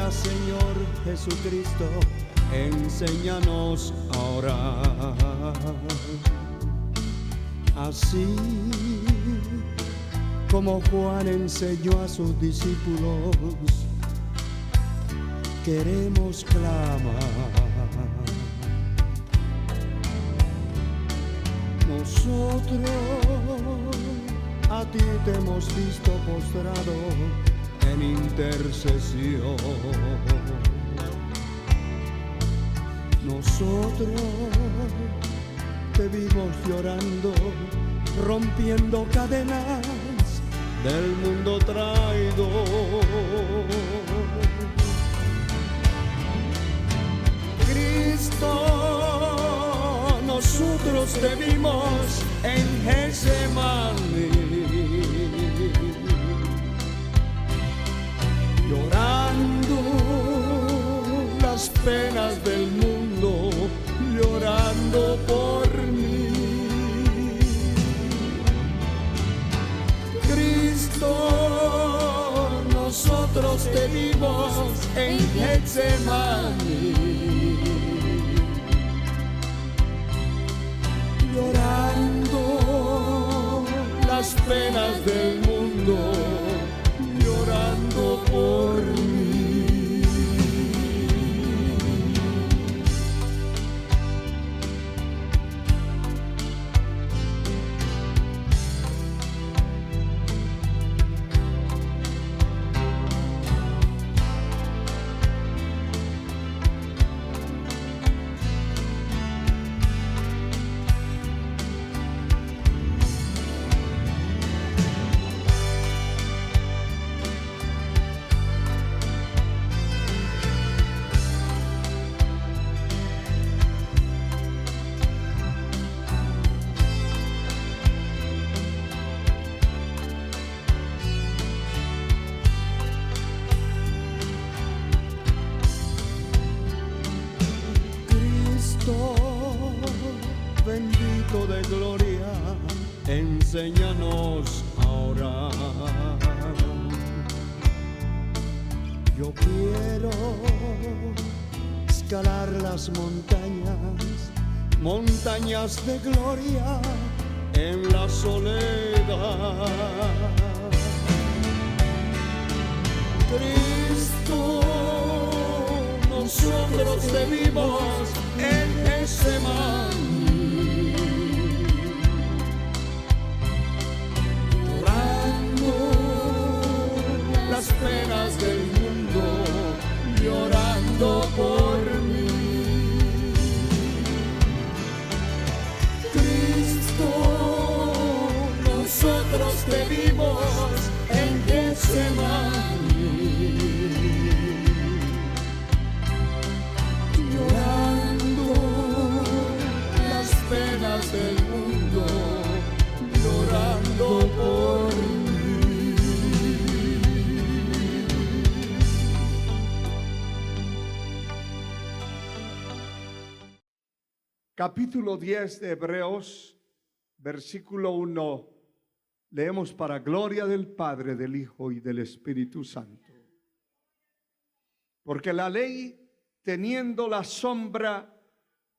palabra, Señor Jesucristo, enséñanos a orar. Así como Juan enseñó a sus discípulos, queremos clamar. Nosotros a ti te hemos visto postrado en intercesión. Nosotros te vimos llorando, rompiendo cadenas del mundo traidor. Cristo, nosotros te vimos en Getsemaní, llorando las penas del mundo, llorando por mí. Cristo, nosotros te vimos en Getsemaní, llorando las penas del mundo, llorando por mí. Bendito de gloria, enséñanos a orar. Yo quiero escalar las montañas, montañas de gloria en la soledad. Cristo, nosotros te vimos en Getsemaní, llorando las penas del mundo, llorando por mí. Cristo, nosotros te vimos en Getsemaní, llorando las penas del mundo, llorando por mí. Capítulo 10 de Hebreos, versículo 1, leemos: para gloria del Padre, del Hijo y del Espíritu Santo. Porque la ley, teniendo la sombra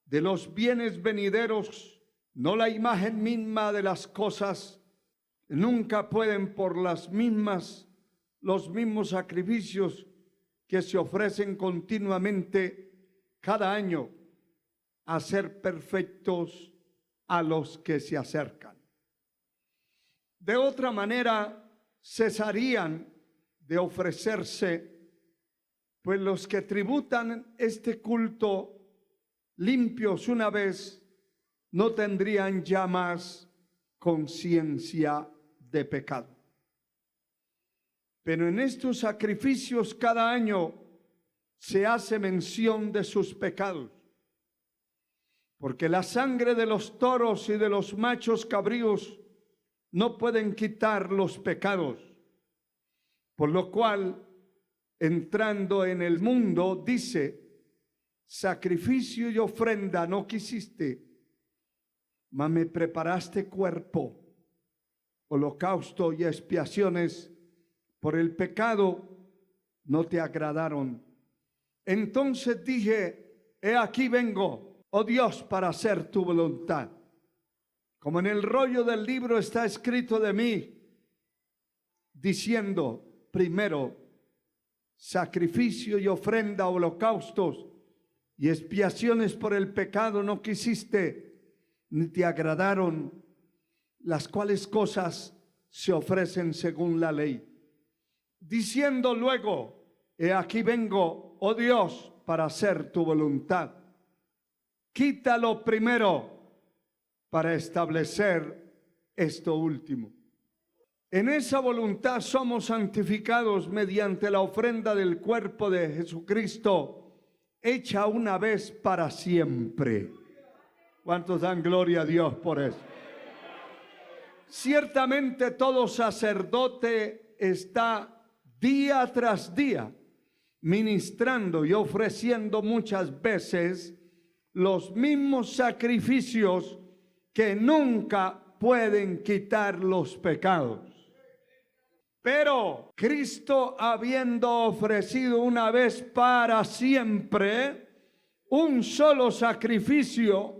de los bienes venideros, no la imagen misma de las cosas, nunca pueden por los mismos sacrificios que se ofrecen continuamente cada año hacer perfectos a los que se acercan. De otra manera cesarían de ofrecerse, pues los que tributan este culto limpios una vez no tendrían ya más conciencia de pecado. Pero en estos sacrificios cada año se hace mención de sus pecados, porque la sangre de los toros y de los machos cabríos no pueden quitar los pecados, por lo cual, entrando en el mundo, dice: sacrificio y ofrenda no quisiste, mas me preparaste cuerpo, holocausto y expiaciones por el pecado no te agradaron. Entonces dije, he aquí vengo, oh Dios, para hacer tu voluntad. Como en el rollo del libro está escrito de mí, diciendo, primero, sacrificio y ofrenda, holocaustos y expiaciones por el pecado no quisiste, ni te agradaron, las cuales cosas se ofrecen según la ley. Diciendo luego, he aquí vengo, oh Dios, para hacer tu voluntad. Quítalo primero para establecer esto último. En esa voluntad somos santificados mediante la ofrenda del cuerpo de Jesucristo, hecha una vez para siempre. ¿Cuántos dan gloria a Dios por eso? Ciertamente todo sacerdote está día tras día ministrando y ofreciendo muchas veces los mismos sacrificios que nunca pueden quitar los pecados. Pero Cristo, habiendo ofrecido una vez para siempre un solo sacrificio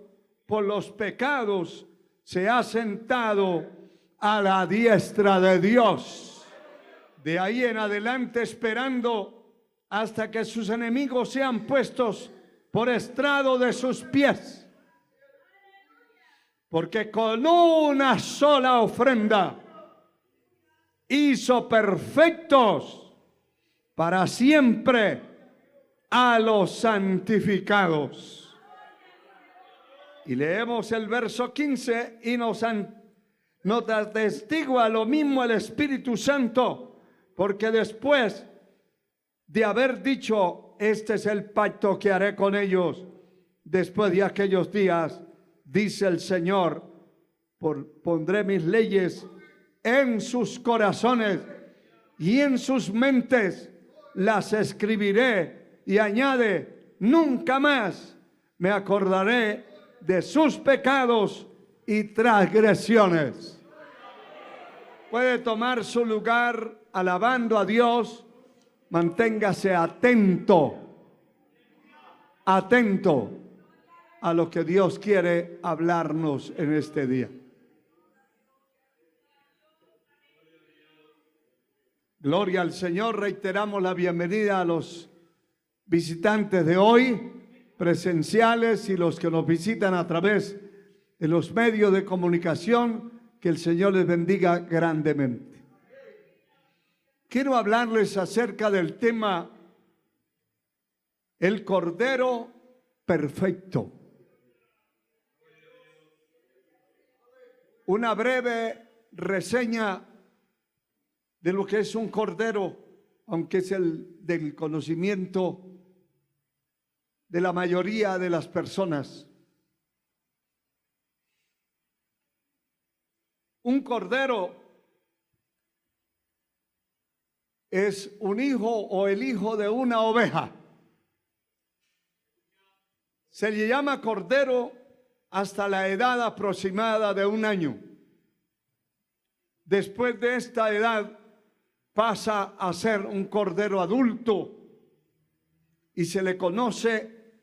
por los pecados, se ha sentado a la diestra de Dios. De ahí en adelante esperando hasta que sus enemigos sean puestos por estrado de sus pies. Porque con una sola ofrenda hizo perfectos para siempre a los santificados. Y leemos el verso 15 y nos atestigua lo mismo el Espíritu Santo, porque después de haber dicho, este es el pacto que haré con ellos después de aquellos días, dice el Señor, pondré mis leyes en sus corazones y en sus mentes las escribiré, y añade, nunca más me acordaré de sus pecados y transgresiones. Puede tomar su lugar alabando a Dios. Manténgase atento a lo que Dios quiere hablarnos en este día. Gloria al Señor. Reiteramos la bienvenida a los visitantes de hoy, presenciales, y los que nos visitan a través de los medios de comunicación. Que el Señor les bendiga grandemente. Quiero hablarles acerca del tema el Cordero Perfecto. Una breve reseña de lo que es un cordero, aunque es el del conocimiento de la mayoría de las personas. Un cordero es un hijo o el hijo de una oveja. Se le llama cordero hasta la edad aproximada de 1 año. Después de esta edad pasa a ser un cordero adulto y se le conoce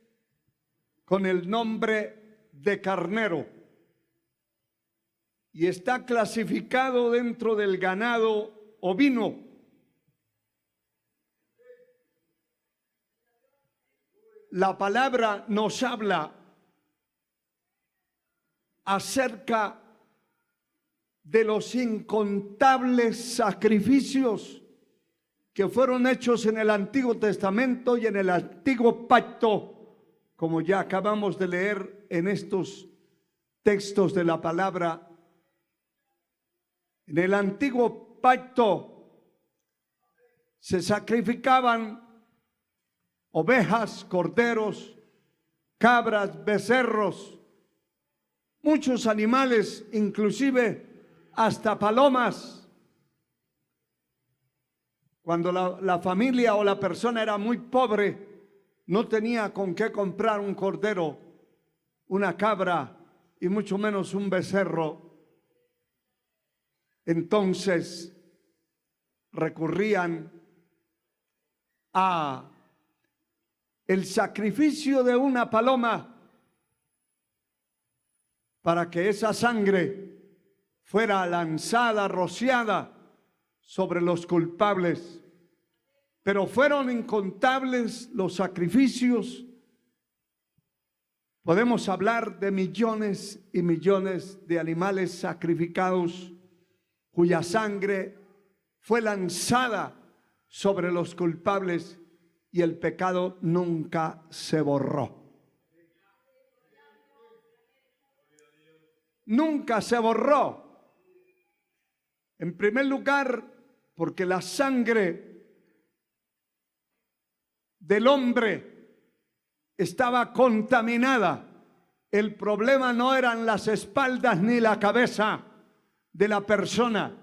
con el nombre de carnero. Y está clasificado dentro del ganado ovino. La palabra nos habla acerca de los incontables sacrificios que fueron hechos en el Antiguo Testamento y en el Antiguo Pacto, como ya acabamos de leer en estos textos de la palabra. En el Antiguo Pacto se sacrificaban ovejas, corderos, cabras, becerros, muchos animales, inclusive hasta palomas. Cuando la familia o la persona era muy pobre, no tenía con qué comprar un cordero, una cabra y mucho menos un becerro. Entonces recurrían a el sacrificio de una paloma para que esa sangre fuera lanzada, rociada sobre los culpables. Pero fueron incontables los sacrificios. Podemos hablar de millones y millones de animales sacrificados cuya sangre fue lanzada sobre los culpables y el pecado nunca se borró. Nunca se borró. En primer lugar, porque la sangre del hombre estaba contaminada. El problema no eran las espaldas ni la cabeza de la persona.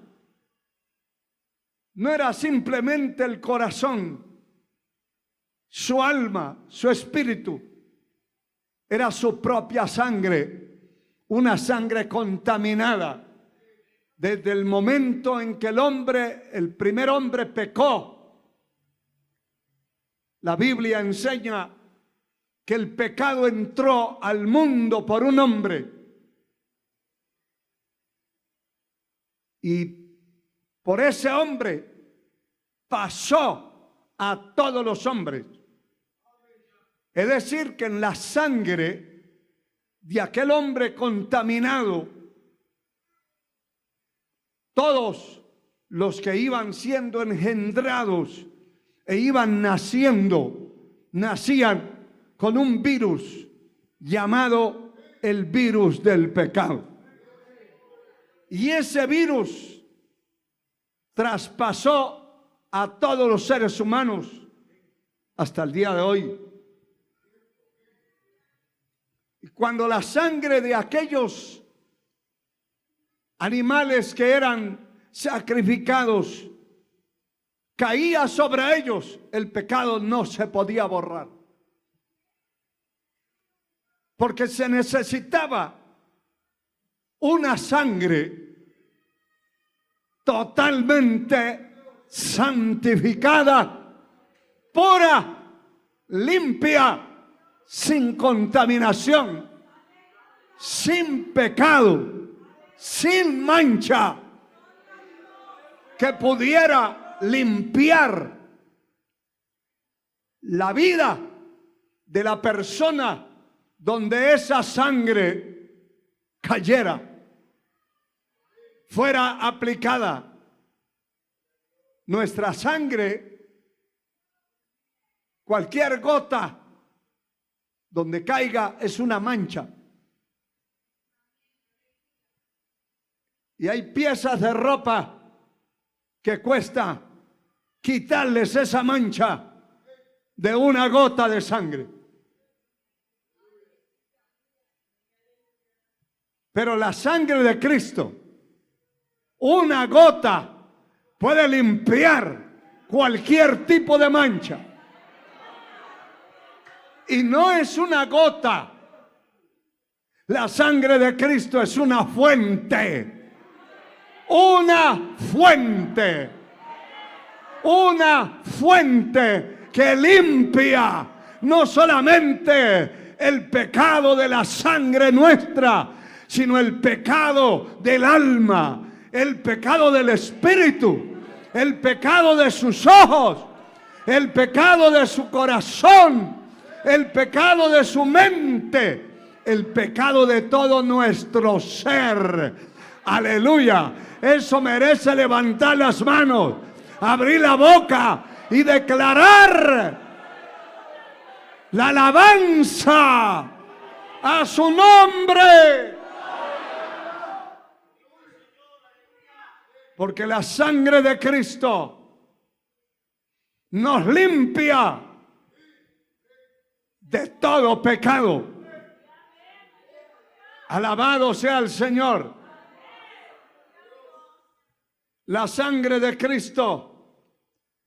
No era simplemente el corazón, su alma, su espíritu. Era su propia sangre, una sangre contaminada. Desde el momento en que el primer hombre pecó, la Biblia enseña que el pecado entró al mundo por un hombre. Y por ese hombre pasó a todos los hombres. Es decir, que en la sangre de aquel hombre contaminado, todos los que iban siendo engendrados e iban naciendo, nacían con un virus llamado el virus del pecado. Y ese virus traspasó a todos los seres humanos hasta el día de hoy. Y cuando la sangre de aquellos animales que eran sacrificados caía sobre ellos, el pecado no se podía borrar. Porque se necesitaba una sangre totalmente santificada, pura, limpia, sin contaminación, sin pecado, sin mancha, que pudiera limpiar la vida de la persona donde esa sangre cayera, fuera aplicada. Nuestra sangre, cualquier gota donde caiga es una mancha. Y hay piezas de ropa que cuesta quitarles esa mancha de una gota de sangre. Pero la sangre de Cristo, una gota, puede limpiar cualquier tipo de mancha. Y no es una gota. La sangre de Cristo es una fuente. Una fuente. Una fuente que limpia no solamente el pecado de la sangre nuestra, sino el pecado del alma, el pecado del espíritu, el pecado de sus ojos, el pecado de su corazón, el pecado de su mente, el pecado de todo nuestro ser. Aleluya. Eso merece levantar las manos, abrir la boca y declarar la alabanza a su nombre. Porque la sangre de Cristo nos limpia de todo pecado. Alabado sea el Señor. La sangre de Cristo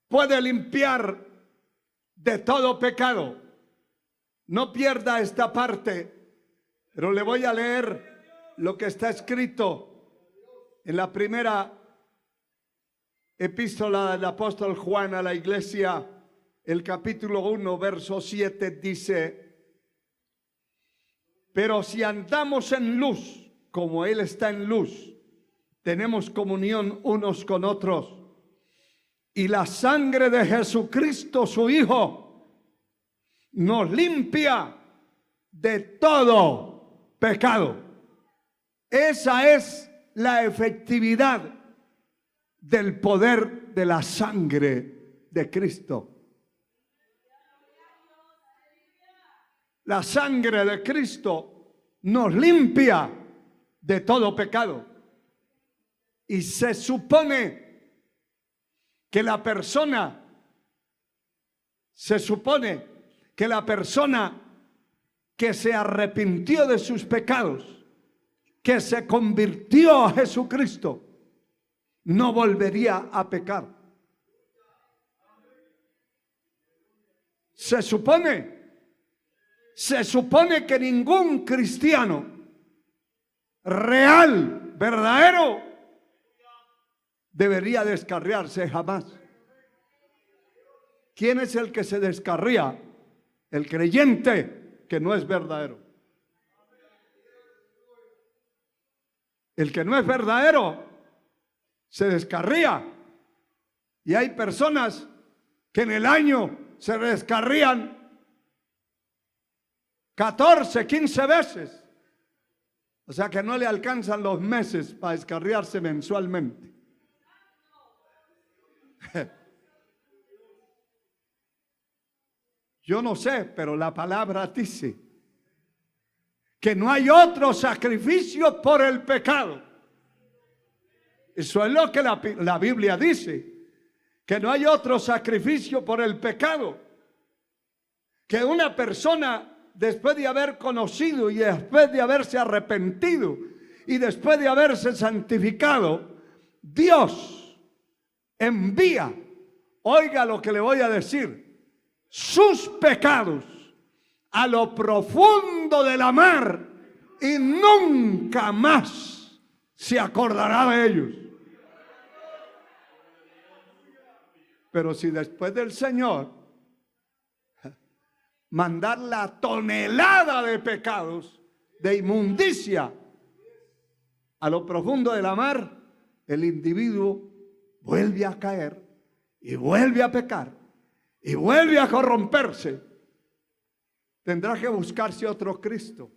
puede limpiar de todo pecado. No pierda esta parte, pero le voy a leer lo que está escrito en la primera epístola del apóstol Juan a la iglesia el capítulo 1, verso 7 dice: pero si andamos en luz, como Él está en luz, tenemos comunión unos con otros. Y la sangre de Jesucristo, su Hijo, nos limpia de todo pecado. Esa es la efectividad del poder de la sangre de Cristo. La sangre de Cristo nos limpia de todo pecado. Y se supone que la persona que se arrepintió de sus pecados, que se convirtió a Jesucristo, no volvería a pecar. Se supone que ningún cristiano real, verdadero, debería descarriarse jamás. ¿Quién es el que se descarría? El creyente que no es verdadero. El que no es verdadero se descarría. Y hay personas que en el año se descarrían 14, 15 veces. O sea que no le alcanzan los meses para descarriarse mensualmente. Yo no sé, pero la palabra dice que no hay otro sacrificio por el pecado. Eso es lo que la Biblia dice, que no hay otro sacrificio por el pecado. Que una persona, después de haber conocido y después de haberse arrepentido y después de haberse santificado, Dios envía, oiga lo que le voy a decir, sus pecados a lo profundo de la mar y nunca más se acordará de ellos. Pero si después del Señor mandar la tonelada de pecados, de inmundicia a lo profundo de la mar, el individuo vuelve a caer y vuelve a pecar y vuelve a corromperse. Tendrá que buscarse otro Cristo.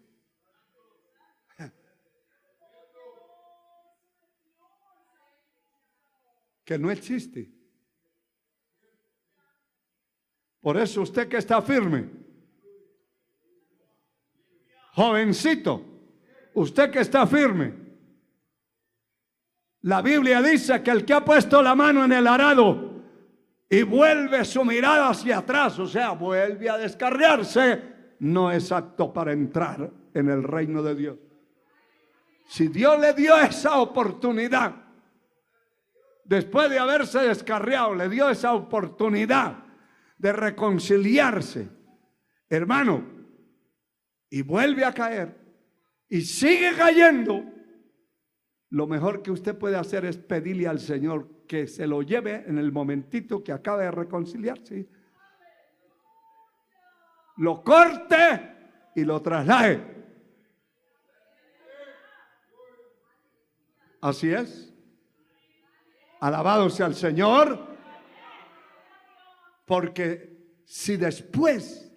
Que no existe. Por eso usted que está firme, jovencito, usted que está firme, la Biblia dice que el que ha puesto la mano en el arado y vuelve su mirada hacia atrás, o sea, vuelve a descarriarse, no es apto para entrar en el reino de Dios. Si Dios le dio esa oportunidad, después de haberse descarriado, le dio esa oportunidad de reconciliarse, hermano, y vuelve a caer y sigue cayendo, lo mejor que usted puede hacer es pedirle al Señor que se lo lleve en el momentito que acaba de reconciliarse, lo corte y lo traslade. Así es. Alabado sea el Señor. Porque si después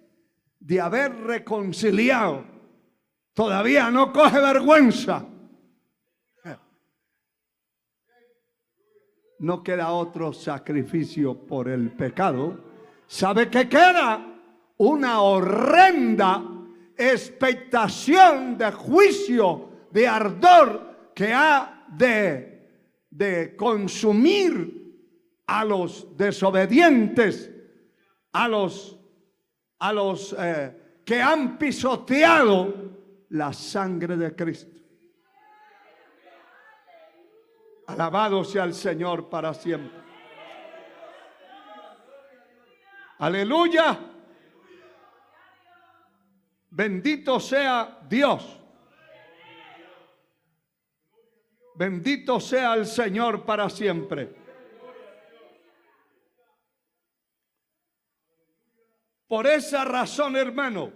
de haber reconciliado todavía no coge vergüenza, no queda otro sacrificio por el pecado. ¿Sabe qué queda? Una horrenda expectación de juicio, de ardor que ha de consumir a los desobedientes, a los que han pisoteado la sangre de Cristo. Alabado sea el Señor para siempre. Aleluya. Bendito sea Dios. Bendito sea el Señor para siempre. Por esa razón, hermano,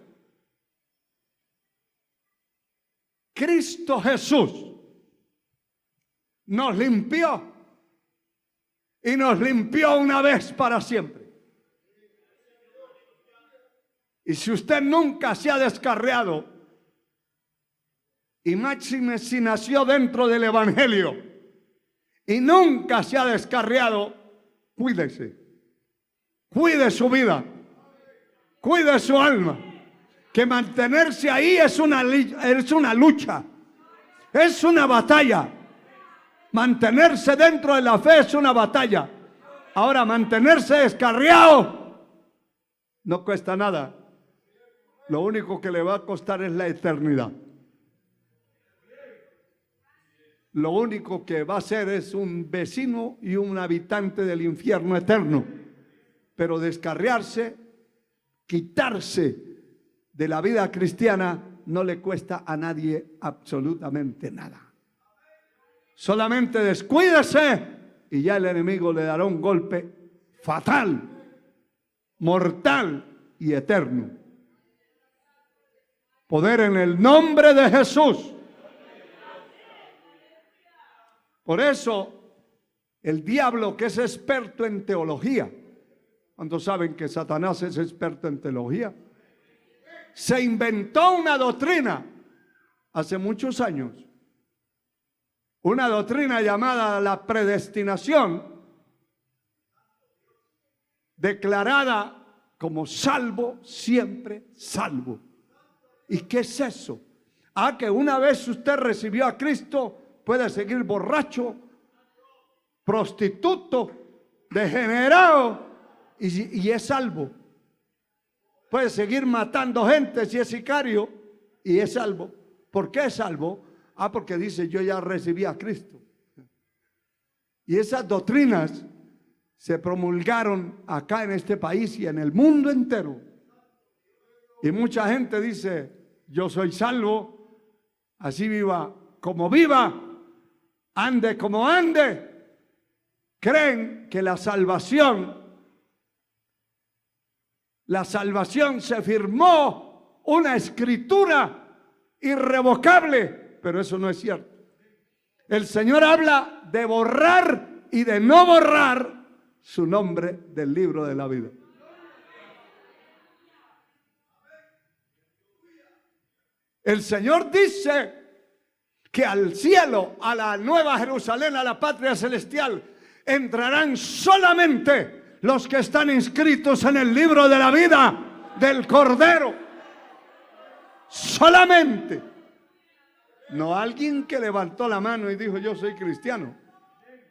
Cristo Jesús nos limpió y nos limpió una vez para siempre. Y si usted nunca se ha descarriado, y máxime si nació dentro del Evangelio y nunca se ha descarriado, cuídese, cuide su vida, cuide su alma, que mantenerse ahí es una lucha, es una batalla. Mantenerse dentro de la fe es una batalla. Ahora, mantenerse descarriado no cuesta nada. Lo único que le va a costar es la eternidad. Lo único que va a ser es un vecino y un habitante del infierno eterno. Pero descarriarse, quitarse de la vida cristiana, no le cuesta a nadie absolutamente nada. Solamente descuídese y ya el enemigo le dará un golpe fatal, mortal y eterno. Poder en el nombre de Jesús. Por eso, el diablo, que es experto en teología, ¿cuántos saben que Satanás es experto en teología? Se inventó una doctrina hace muchos años. Una doctrina llamada la predestinación, declarada como salvo, siempre salvo. ¿Y qué es eso? Que una vez usted recibió a Cristo, puede seguir borracho, prostituto, degenerado y es salvo. Puede seguir matando gente si es sicario y es salvo. ¿Por qué es salvo? Porque dice, yo ya recibí a Cristo. Y esas doctrinas se promulgaron acá en este país y en el mundo entero. Y mucha gente dice, yo soy salvo, así viva como viva, ande como ande. Creen que la salvación se firmó una escritura irrevocable. Pero eso no es cierto. El Señor habla de borrar y de no borrar su nombre del libro de la vida. El Señor dice que al cielo, a la nueva Jerusalén, a la patria celestial, entrarán solamente los que están inscritos en el libro de la vida del Cordero. Solamente. No alguien que levantó la mano y dijo, yo soy cristiano.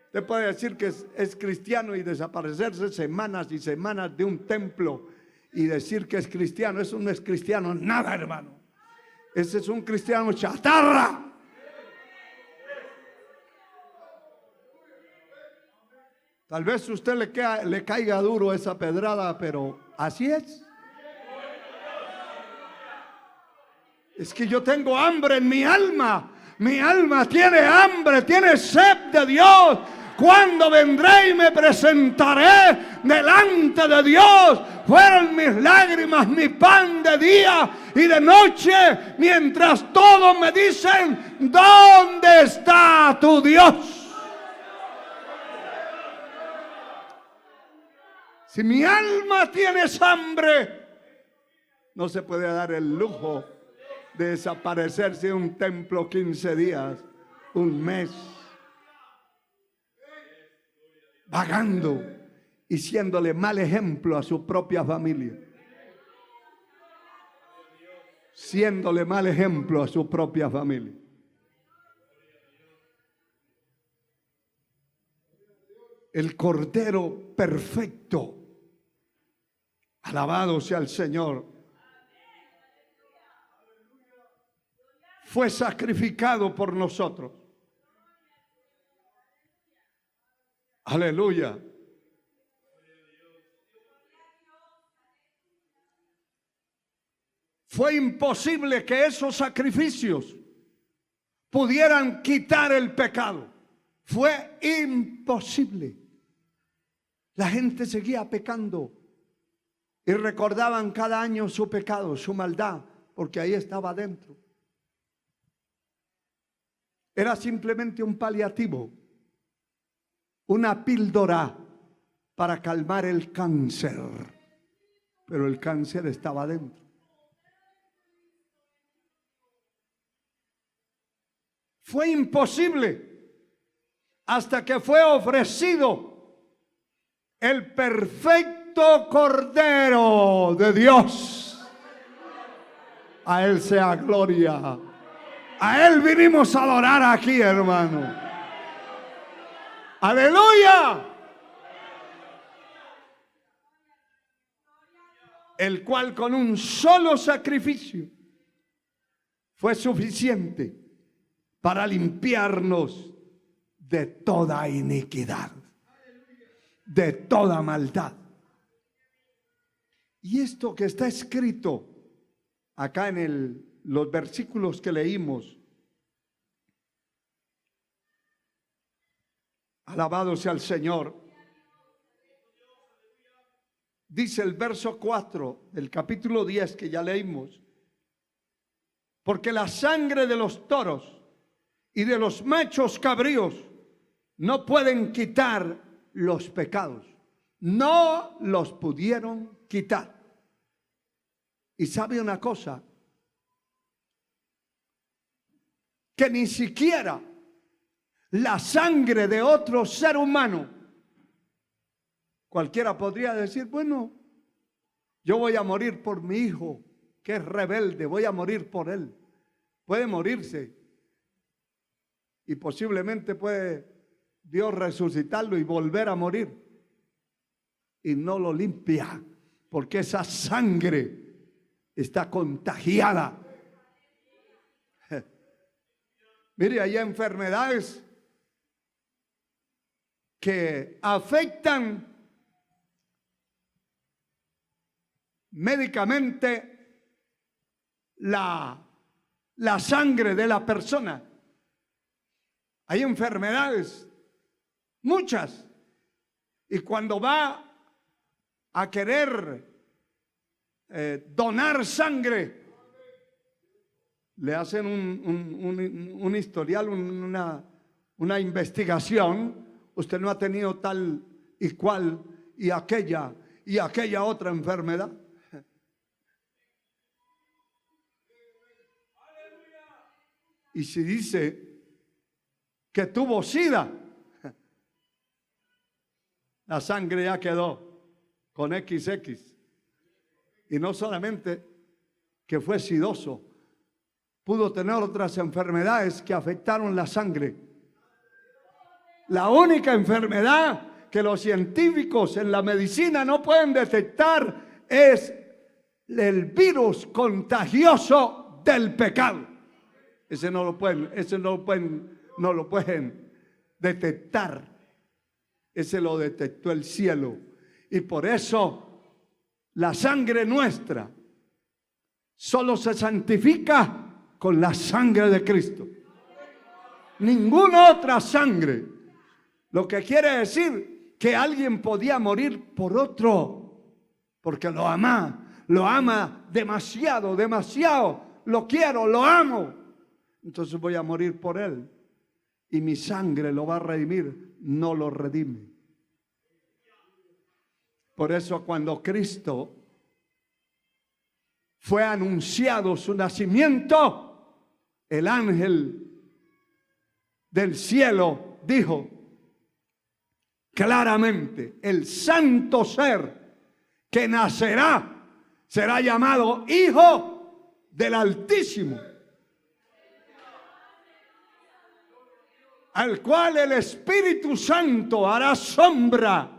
Usted puede decir que es cristiano y desaparecerse semanas y semanas de un templo y decir que es cristiano. Eso no es cristiano nada, hermano. Ese es un cristiano chatarra. Tal vez a usted le caiga duro esa pedrada, pero así es. Es que yo tengo hambre en mi alma. Mi alma tiene hambre, tiene sed de Dios. Cuando vendré y me presentaré delante de Dios, fueron mis lágrimas mi pan de día y de noche, mientras todos me dicen, ¿dónde está tu Dios? Si mi alma tiene hambre, no se puede dar el lujo de desaparecerse de un templo 15 días, un mes, vagando y siéndole mal ejemplo a su propia familia. Siéndole mal ejemplo a su propia familia. El Cordero perfecto, alabado sea el Señor, fue sacrificado por nosotros. Aleluya. Fue imposible que esos sacrificios pudieran quitar el pecado. Fue imposible. La gente seguía pecando y recordaban cada año su pecado, su maldad, porque ahí estaba dentro. Era simplemente un paliativo, una píldora para calmar el cáncer, pero el cáncer estaba dentro. Fue imposible hasta que fue ofrecido el perfecto Cordero de Dios. A Él sea gloria. A Él vinimos a adorar aquí, hermano. ¡Aleluya! El cual con un solo sacrificio fue suficiente para limpiarnos de toda iniquidad, de toda maldad. Y esto que está escrito acá en los versículos que leímos, alabado sea el Señor. Dice el verso 4 del capítulo 10 que ya leímos: porque la sangre de los toros y de los machos cabríos no pueden quitar los pecados. No los pudieron quitar. Y sabe una cosa, que ni siquiera la sangre de otro ser humano, cualquiera podría decir, bueno, yo voy a morir por mi hijo que es rebelde, voy a morir por él. Puede morirse y posiblemente puede Dios resucitarlo y volver a morir, y no lo limpia, porque esa sangre está contagiada. Mire, hay enfermedades que afectan médicamente la sangre de la persona. Hay enfermedades, muchas, y cuando va a querer donar sangre, le hacen un historial, una investigación. Usted no ha tenido tal y cual y aquella otra enfermedad. Y si dice que tuvo SIDA, la sangre ya quedó con XX. Y no solamente que fue sidoso, pudo tener otras enfermedades que afectaron la sangre. La única enfermedad que los científicos en la medicina no pueden detectar es el virus contagioso del pecado. Ese no lo pueden detectar. Ese lo detectó el cielo. Y por eso la sangre nuestra solo se santifica con la sangre de Cristo. Ninguna otra sangre. Lo que quiere decir que alguien podía morir por otro, porque lo ama demasiado, lo quiero, lo amo. Entonces voy a morir por él. Y mi sangre lo va a redimir. No lo redime. Por eso cuando Cristo fue anunciado su nacimiento, el ángel del cielo dijo claramente: el santo ser que nacerá será llamado Hijo del Altísimo, al cual el Espíritu Santo hará sombra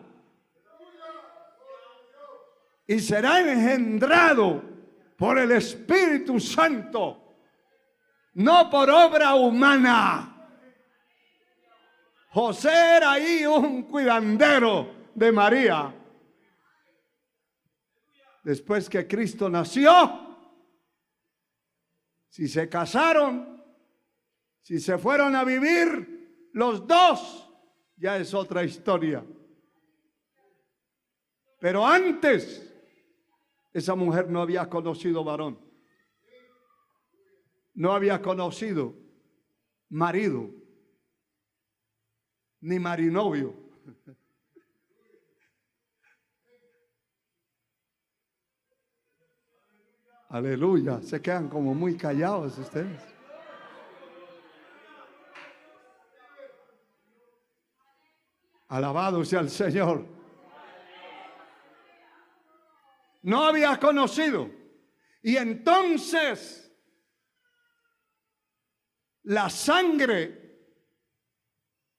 y será engendrado por el Espíritu Santo, no por obra humana. José era ahí un cuidandero de María. Después que Cristo nació, si se casaron, si se fueron a vivir los dos, ya es otra historia. Pero antes esa mujer no había conocido varón. No había conocido marido, ni marinovio. Aleluya, se quedan como muy callados ustedes. Alabado sea el Señor. No había conocido. Y entonces la sangre,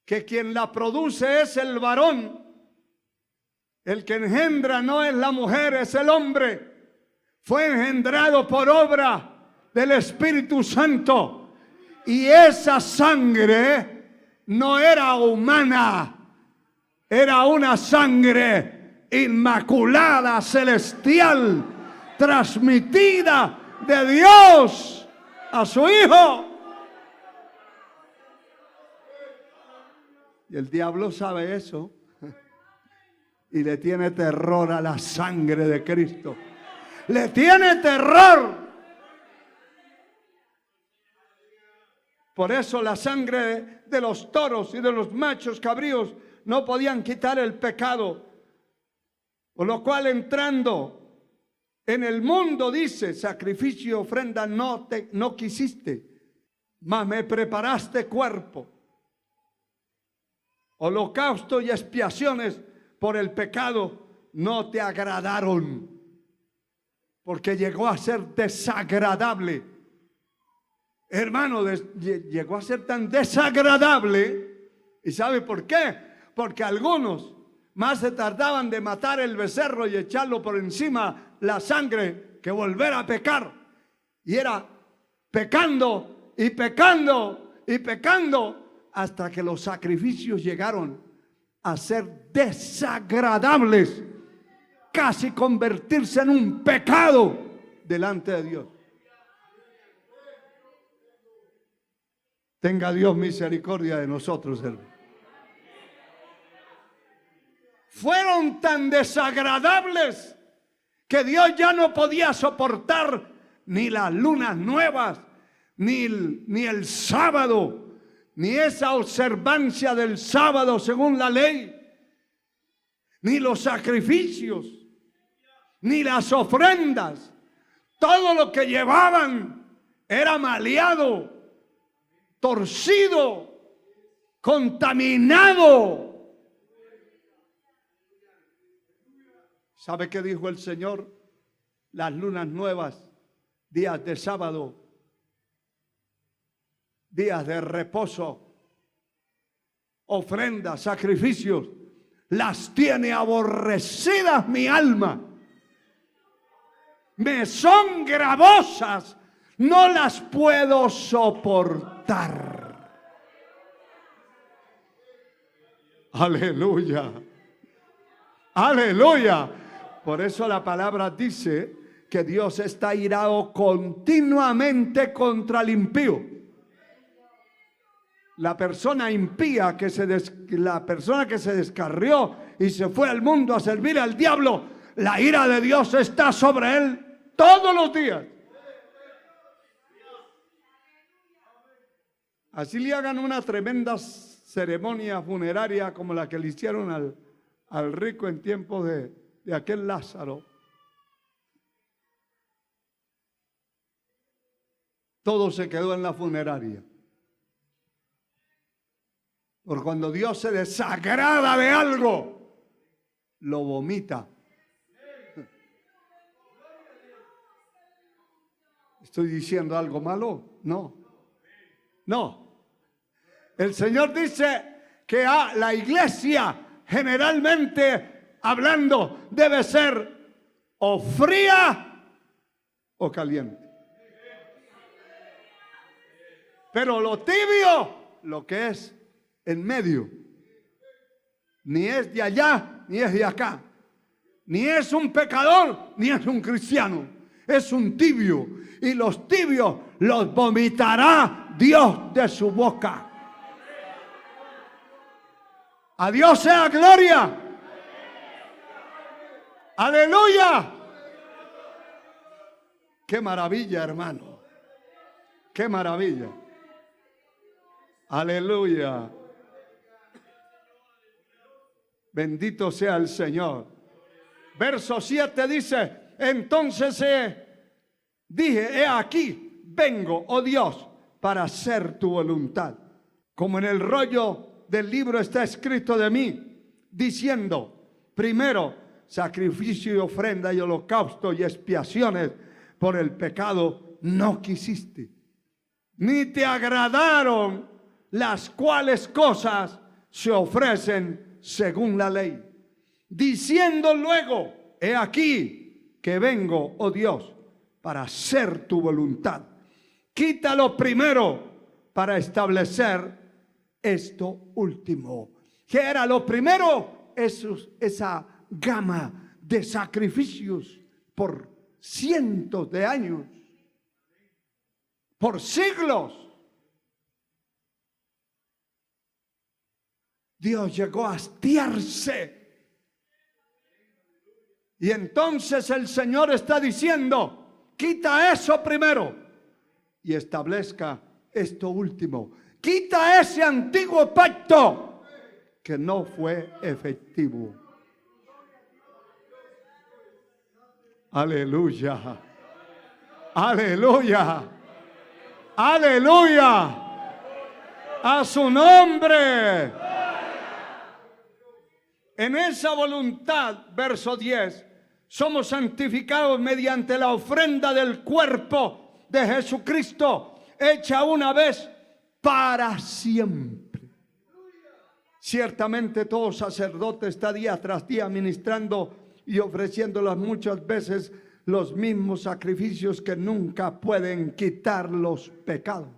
que quien la produce es el varón, el que engendra no es la mujer, es el hombre. Fue engendrado por obra del Espíritu Santo. Y esa sangre no era humana, era una sangre inmaculada, celestial, transmitida de Dios a su Hijo. Y el diablo sabe eso y le tiene terror a la sangre de Cristo. Le tiene terror. Por eso la sangre de los toros y de los machos cabríos no podían quitar el pecado. Por lo cual, entrando en el mundo, dice, sacrificio y ofrenda no quisiste, mas me preparaste cuerpo. Holocausto y expiaciones por el pecado no te agradaron, porque llegó a ser desagradable. Hermano, llegó a ser tan desagradable. ¿Y sabe por qué? Porque algunos más se tardaban de matar el becerro y echarlo por encima la sangre que volver a pecar. Y era pecando y pecando y pecando hasta que los sacrificios llegaron a ser desagradables, casi convertirse en un pecado delante de Dios. Tenga Dios misericordia de nosotros, hermano. Fueron tan desagradables que Dios ya no podía soportar ni las lunas nuevas, ni el sábado, ni esa observancia del sábado según la ley, ni los sacrificios, ni las ofrendas. Todo lo que llevaban era maleado, torcido, contaminado. ¿Sabe qué dijo el Señor? Las lunas nuevas, días de sábado, días de reposo, ofrendas, sacrificios, las tiene aborrecidas mi alma. Me son gravosas, no las puedo soportar. Aleluya. Aleluya. Por eso la palabra dice que Dios está irado continuamente contra el impío. La persona impía, la persona que se descarrió y se fue al mundo a servir al diablo, la ira de Dios está sobre él todos los días. Así le hagan una tremenda ceremonia funeraria como la que le hicieron al rico en tiempos de aquel Lázaro. Todo se quedó en la funeraria. Por cuando Dios se desagrada de algo, lo vomita. ¿Estoy diciendo algo malo? No. No. El Señor dice que la iglesia, generalmente hablando, debe ser o fría o caliente. Pero lo tibio, lo que es en medio, ni es de allá ni es de acá, ni es un pecador ni es un cristiano, es un tibio, y los tibios los vomitará Dios de su boca. A Dios sea gloria. Aleluya. Qué maravilla, hermano. Qué maravilla. Aleluya. Bendito sea el Señor. Verso 7 dice, entonces dije, he aquí, vengo, oh Dios, para hacer tu voluntad. Como en el rollo del libro está escrito de mí, diciendo, primero, sacrificio y ofrenda y holocausto y expiaciones por el pecado no quisiste, ni te agradaron las cuales cosas se ofrecen según la ley. Diciendo luego, he aquí que vengo, oh Dios, para hacer tu voluntad. Quítalo primero para establecer esto último. ¿Qué era lo primero? Esa gama de sacrificios por cientos de años, por siglos. Dios llegó a hastiarse. Y entonces el Señor está diciendo, quita eso primero y establezca esto último. Quita ese antiguo pacto que no fue efectivo. Aleluya. Aleluya. Aleluya. A su nombre. En esa voluntad, verso 10, somos santificados mediante la ofrenda del cuerpo de Jesucristo, hecha una vez para siempre. Ciertamente todo sacerdote está día tras día ministrando y ofreciéndolas muchas veces los mismos sacrificios que nunca pueden quitar los pecados.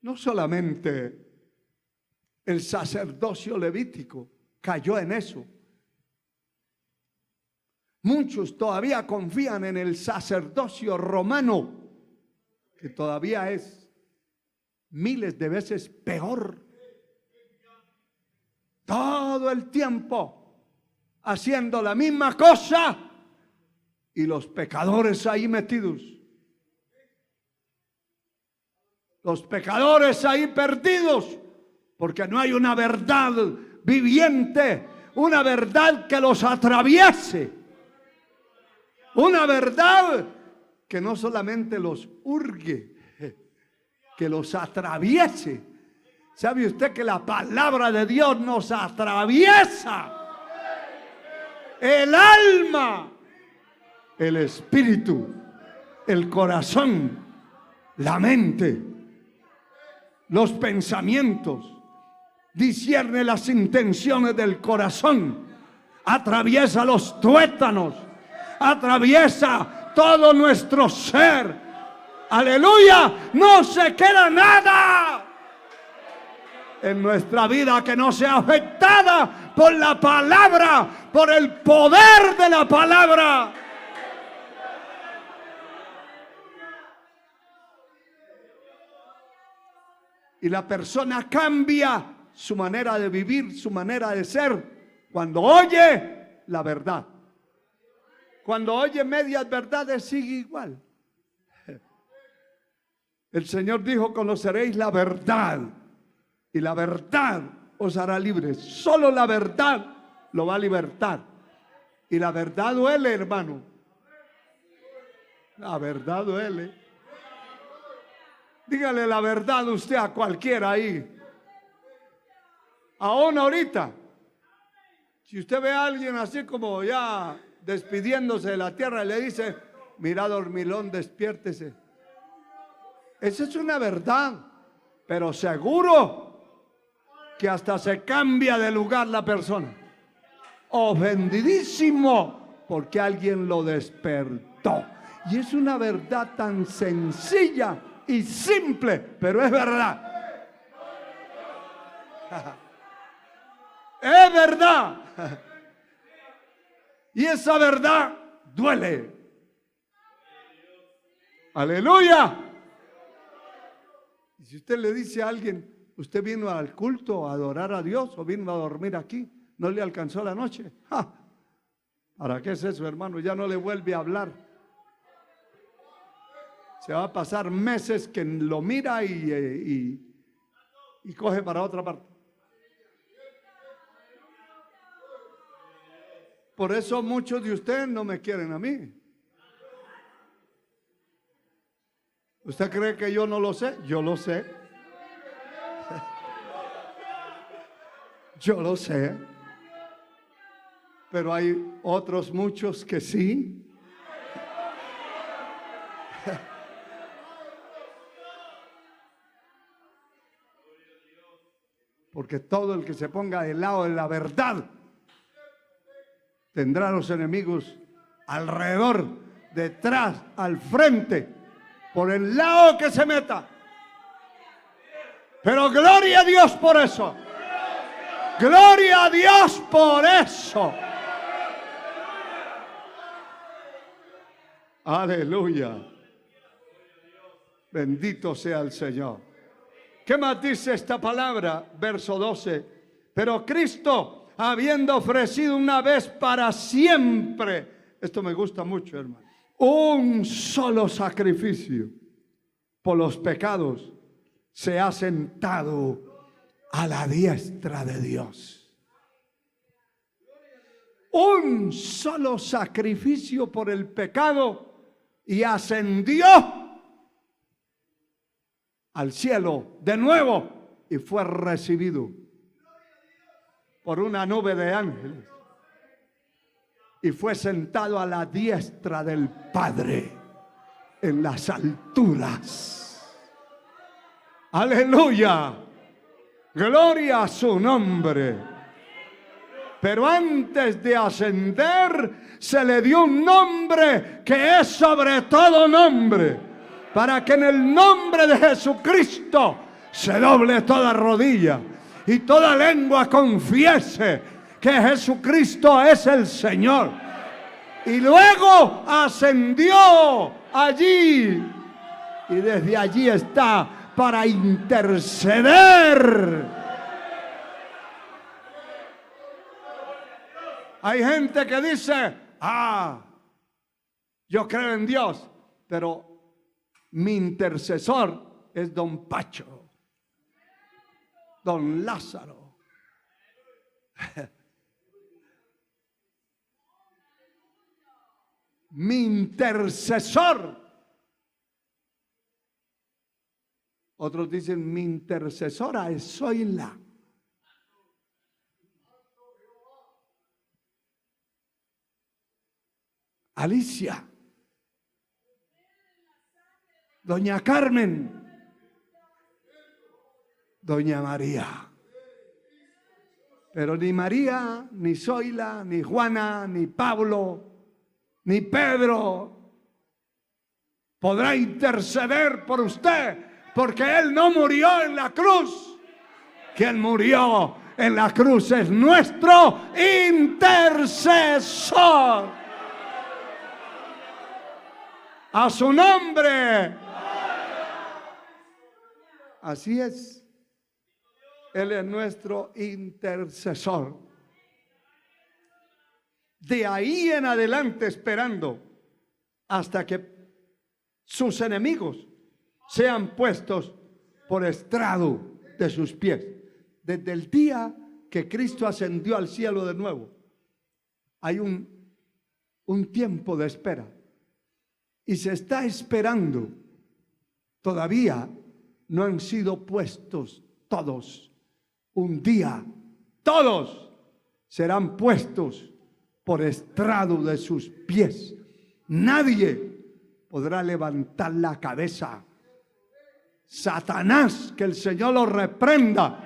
No solamente el sacerdocio levítico cayó en eso. Muchos todavía confían en el sacerdocio romano, que todavía es miles de veces peor. Todo el tiempo haciendo la misma cosa y los pecadores ahí metidos. Los pecadores ahí perdidos, porque no hay una verdad viviente, una verdad que los atraviese. Una verdad que no solamente los hurgue, que los atraviese. ¿Sabe usted que la palabra de Dios nos atraviesa el alma, el espíritu, el corazón, la mente, los pensamientos? Discierne las intenciones del corazón, atraviesa los tuétanos, atraviesa todo nuestro ser. Aleluya, no se queda nada en nuestra vida que no sea afectada por la palabra, por el poder de la palabra. Y la persona cambia su manera de vivir, su manera de ser, cuando oye la verdad. Cuando oye medias verdades, sigue igual. El Señor dijo, conoceréis la verdad y la verdad os hará libres. Solo la verdad lo va a libertar. Y la verdad duele, hermano. La verdad duele. Dígale la verdad usted a cualquiera ahí. Aún ahorita, si usted ve a alguien así como ya despidiéndose de la tierra y le dice, mira dormilón, despiértese. Esa es una verdad, pero seguro que hasta se cambia de lugar la persona. Ofendidísimo porque alguien lo despertó. Y es una verdad tan sencilla y simple, pero es verdad. Es verdad. Y esa verdad duele. Aleluya. Y si usted le dice a alguien, usted vino al culto a adorar a Dios o vino a dormir aquí, no le alcanzó la noche. ¡Ja! ¿Para qué es eso, hermano? Ya no le vuelve a hablar. Se va a pasar meses que lo mira y coge para otra parte. Por eso muchos de ustedes no me quieren a mí. ¿Usted cree que yo no lo sé? Yo lo sé. Yo lo sé. Pero hay otros muchos que sí. Porque todo el que se ponga del lado de la verdad tendrá a los enemigos alrededor, detrás, al frente, por el lado que se meta. Pero gloria a Dios por eso. Gloria a Dios por eso. Aleluya. Bendito sea el Señor. ¿Qué más dice esta palabra? Verso 12. Pero Cristo, habiendo ofrecido una vez para siempre, esto me gusta mucho, hermano, un solo sacrificio por los pecados, se ha sentado a la diestra de Dios. Un solo sacrificio por el pecado y ascendió al cielo de nuevo y fue recibido por una nube de ángeles y fue sentado a la diestra del Padre en las alturas. Aleluya, gloria a su nombre. Pero antes de ascender se le dio un nombre que es sobre todo nombre, para que en el nombre de Jesucristo se doble toda rodilla y toda lengua confiese que Jesucristo es el Señor. Y luego ascendió allí y desde allí está para interceder. Hay gente que dice, yo creo en Dios, pero mi intercesor es don Pacho, don Lázaro. Mi intercesor. Otros dicen, mi intercesora es Zoila. Alicia. Doña Carmen, Doña María. Pero ni María, ni Zoila, ni Juana, ni Pablo, ni Pedro podrá interceder por usted, porque Él no murió en la cruz. Quien murió en la cruz es nuestro intercesor. A su nombre. Así es. Él es nuestro intercesor. De ahí en adelante esperando hasta que sus enemigos sean puestos por estrado de sus pies. Desde el día que Cristo ascendió al cielo de nuevo, hay un tiempo de espera. Y se está esperando. Todavía no han sido puestos todos. Un día todos serán puestos por estrado de sus pies. Nadie podrá levantar la cabeza. Satanás, que el Señor lo reprenda.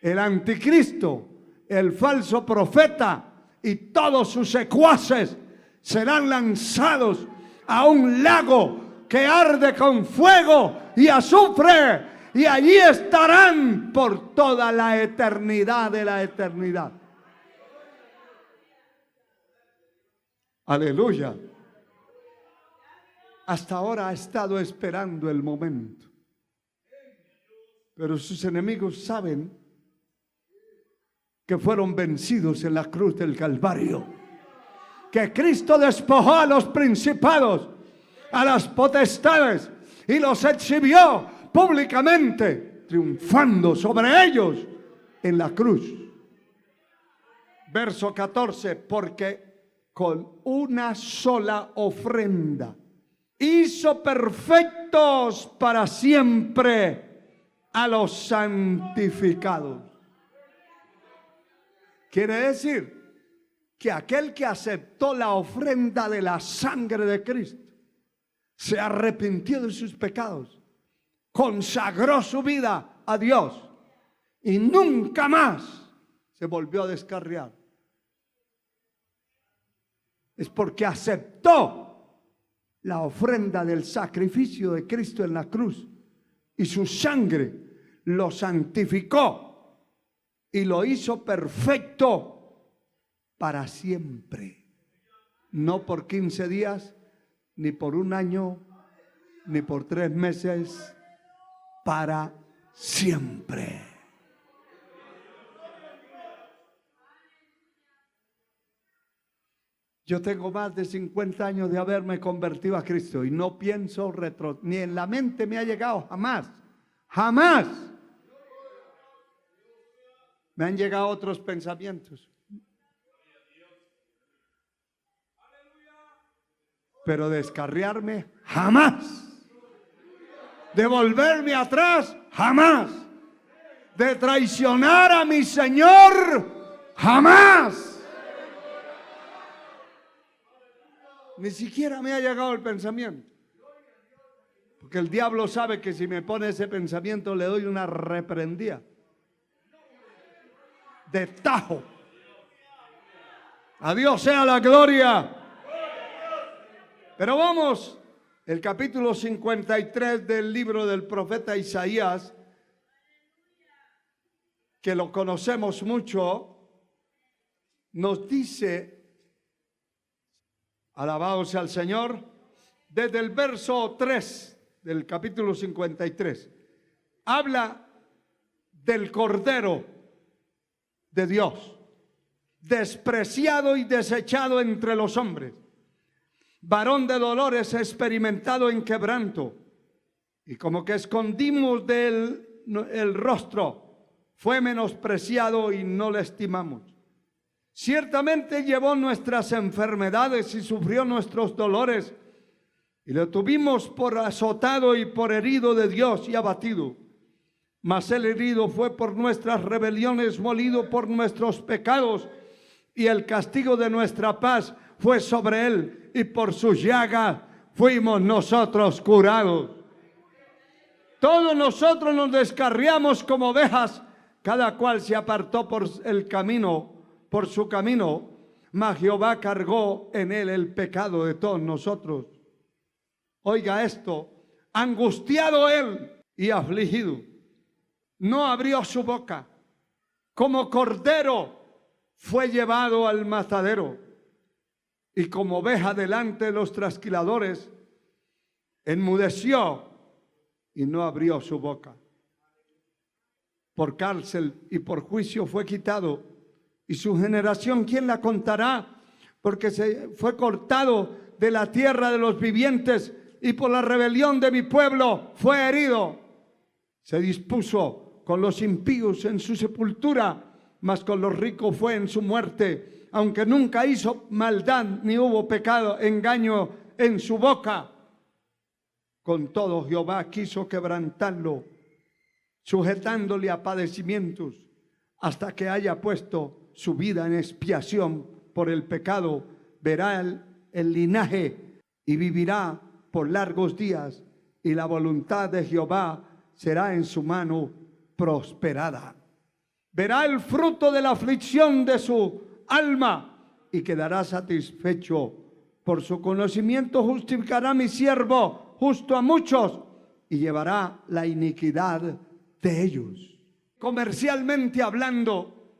El anticristo, el falso profeta y todos sus secuaces serán lanzados a un lago que arde con fuego y azufre, y allí estarán por toda la eternidad de la eternidad. Aleluya. Hasta ahora ha estado esperando el momento, pero sus enemigos saben que fueron vencidos en la cruz del Calvario, que Cristo despojó a los principados a las potestades y los exhibió públicamente, triunfando sobre ellos en la cruz. Verso 14, porque con una sola ofrenda hizo perfectos para siempre a los santificados. Quiere decir que aquel que aceptó la ofrenda de la sangre de Cristo, se arrepintió de sus pecados, consagró su vida a Dios y nunca más se volvió a descarriar. Es porque aceptó la ofrenda del sacrificio de Cristo en la cruz y su sangre lo santificó y lo hizo perfecto para siempre, no por 15 días, ni por un año, ni por 3 meses, para siempre. Yo tengo más de 50 años de haberme convertido a Cristo y no pienso ni en la mente me ha llegado jamás, jamás. Me han llegado otros pensamientos. Pero descarriarme, jamás. De volverme atrás, jamás. De traicionar a mi Señor, jamás. Ni siquiera me ha llegado el pensamiento. Porque el diablo sabe que si me pone ese pensamiento le doy una reprendida. De tajo. A Dios sea la gloria. Pero vamos, el capítulo 53 del libro del profeta Isaías, que lo conocemos mucho, nos dice, alabado sea el Señor, desde el verso 3 del capítulo 53, habla del Cordero de Dios, despreciado y desechado entre los hombres, varón de dolores, experimentado en quebranto, y como que escondimos de él el rostro, fue menospreciado y no le estimamos. Ciertamente llevó nuestras enfermedades y sufrió nuestros dolores, y lo tuvimos por azotado y por herido de Dios y abatido. Mas el herido fue por nuestras rebeliones, molido por nuestros pecados, y el castigo de nuestra paz fue sobre él, y por sus llagas fuimos nosotros curados. Todos nosotros nos descarriamos como ovejas, cada cual se apartó por el camino, por su camino, mas Jehová cargó en él el pecado de todos nosotros. Oiga esto, angustiado él y afligido, no abrió su boca, como cordero fue llevado al matadero, y como oveja delante de los trasquiladores, enmudeció y no abrió su boca. Por cárcel y por juicio fue quitado, y su generación, ¿quién la contará? Porque se fue cortado de la tierra de los vivientes, y por la rebelión de mi pueblo fue herido. Se dispuso con los impíos en su sepultura, mas con los ricos fue en su muerte, aunque nunca hizo maldad ni hubo pecado, engaño en su boca. Con todo Jehová quiso quebrantarlo, sujetándole a padecimientos, hasta que haya puesto su vida en expiación por el pecado. Verá el linaje y vivirá por largos días, y la voluntad de Jehová será en su mano prosperada. Verá el fruto de la aflicción de su alma y quedará satisfecho. Por su conocimiento justificará mi siervo justo a muchos y llevará la iniquidad de ellos. Comercialmente hablando,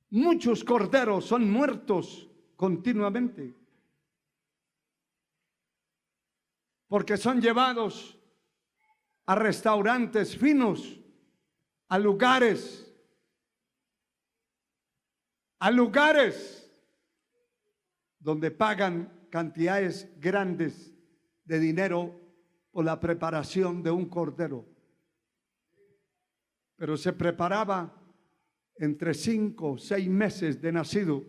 muchos corderos son muertos continuamente, porque son llevados a restaurantes finos, a lugares donde pagan cantidades grandes de dinero por la preparación de un cordero. Pero se preparaba entre 5 o 6 meses de nacido.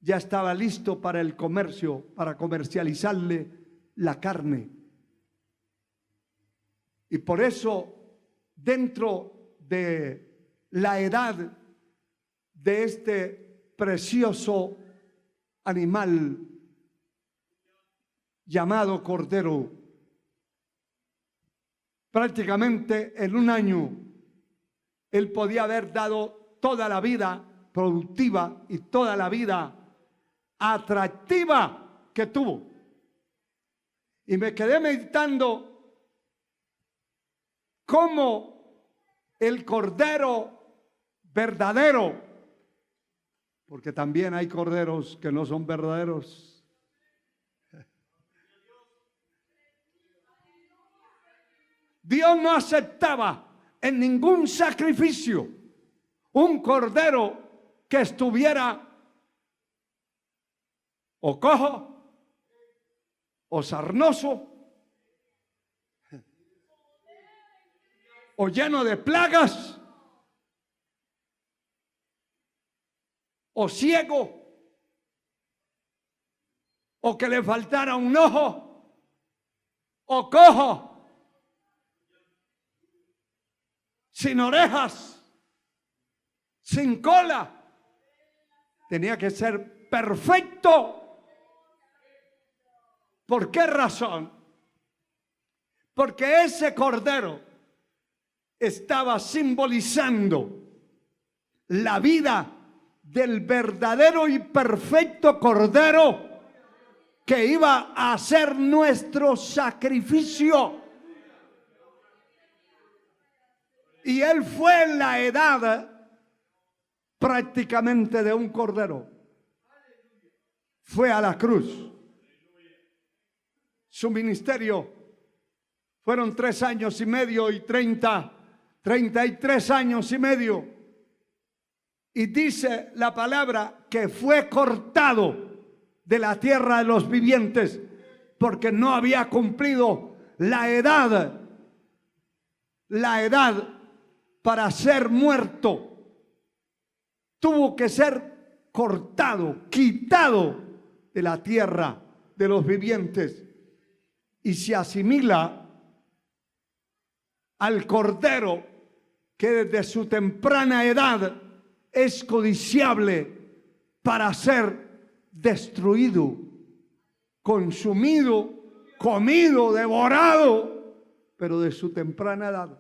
Ya estaba listo para el comercio, para comercializarle la carne. Y por eso, dentro de la edad de este precioso animal llamado cordero, prácticamente en un año, él podía haber dado toda la vida productiva y toda la vida atractiva que tuvo. Y me quedé meditando cómo el cordero verdadero, porque también hay corderos que no son verdaderos, Dios no aceptaba en ningún sacrificio un cordero que estuviera o cojo o sarnoso o lleno de plagas o ciego o que le faltara un ojo o cojo sin orejas, sin cola. Tenía que ser perfecto. ¿Por qué razón? Porque ese cordero estaba simbolizando la vida del verdadero y perfecto cordero que iba a ser nuestro sacrificio. Y él fue en la edad prácticamente de un cordero. Fue a la cruz. Su ministerio fueron 3 años y medio y 33 años y medio. Y dice la palabra que fue cortado de la tierra de los vivientes porque no había cumplido la edad para ser muerto. Tuvo que ser cortado, quitado de la tierra de los vivientes. Y se asimila al cordero que desde su temprana edad es codiciable para ser destruido, consumido, comido, devorado, pero de su temprana edad.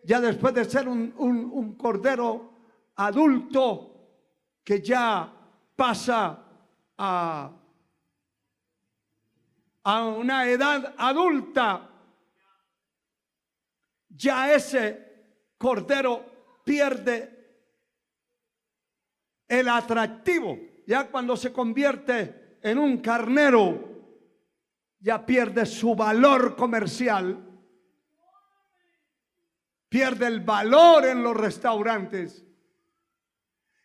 Ya después de ser un cordero adulto que ya pasa a una edad adulta, ya ese cordero pierde el atractivo. Ya cuando se convierte en un carnero, ya pierde su valor comercial, pierde el valor en los restaurantes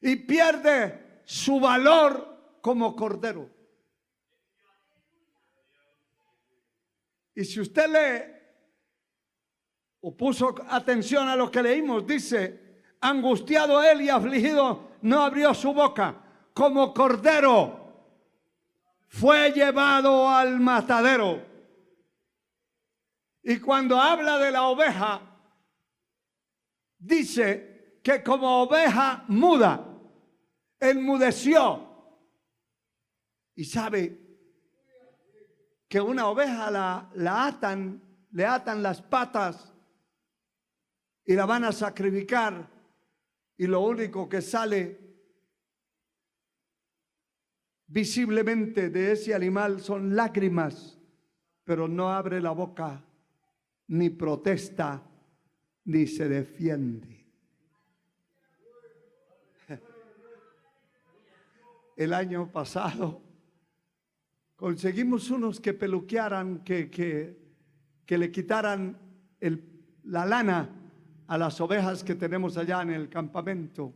y pierde su valor como cordero. Y si usted lee o puso atención a lo que leímos, dice: angustiado él y afligido, no abrió su boca. Como cordero fue llevado al matadero. Y cuando habla de la oveja, dice que como oveja muda, enmudeció. Y sabe que una oveja le atan las patas y la van a sacrificar, y lo único que sale visiblemente de ese animal son lágrimas, pero no abre la boca, ni protesta, ni se defiende. El año pasado conseguimos unos que peluquearan, que le quitaran la lana a las ovejas que tenemos allá en el campamento.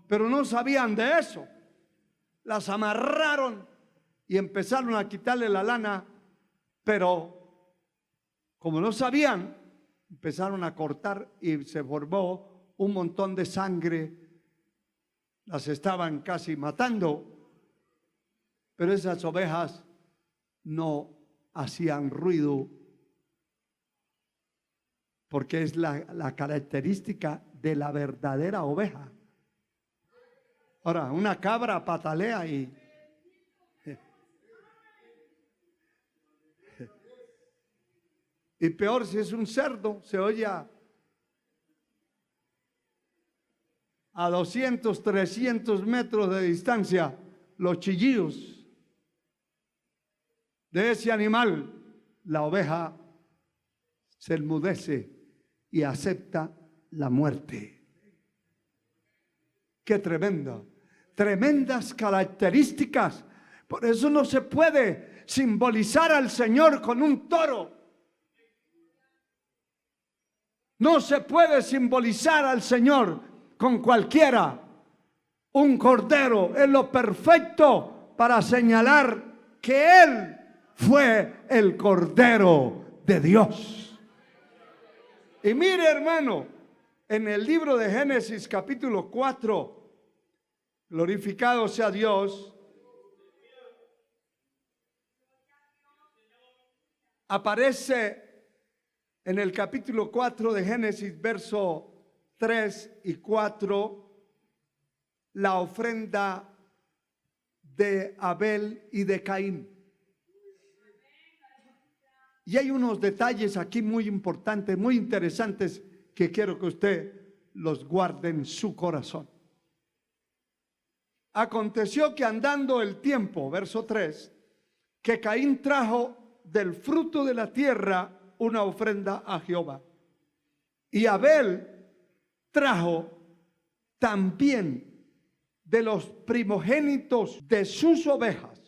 Pero no sabían de eso. las amarraron y empezaron a quitarle la lana, pero como no sabían, empezaron a cortar y se formó un montón de sangre. Las estaban casi matando, pero esas ovejas no hacían ruido, porque es la característica de la verdadera oveja. Ahora, una cabra patalea y peor si es un cerdo, se oye a 200, 300 metros de distancia los chillidos de ese animal. La oveja se enmudece y acepta la muerte. Qué tremenda, tremendas características. Por eso no se puede simbolizar al Señor con un toro. No se puede simbolizar al Señor con cualquiera. Un cordero es lo perfecto para señalar que Él fue el Cordero de Dios. Y mire, hermano, en el libro de Génesis capítulo 4, glorificado sea Dios, aparece en el capítulo 4 de Génesis, verso 3 y 4, la ofrenda de Abel y de Caín. Y hay unos detalles aquí muy importantes, muy interesantes, que quiero que usted los guarde en su corazón. Aconteció que andando el tiempo, verso 3, que Caín trajo del fruto de la tierra una ofrenda a Jehová. Y Abel trajo también de los primogénitos de sus ovejas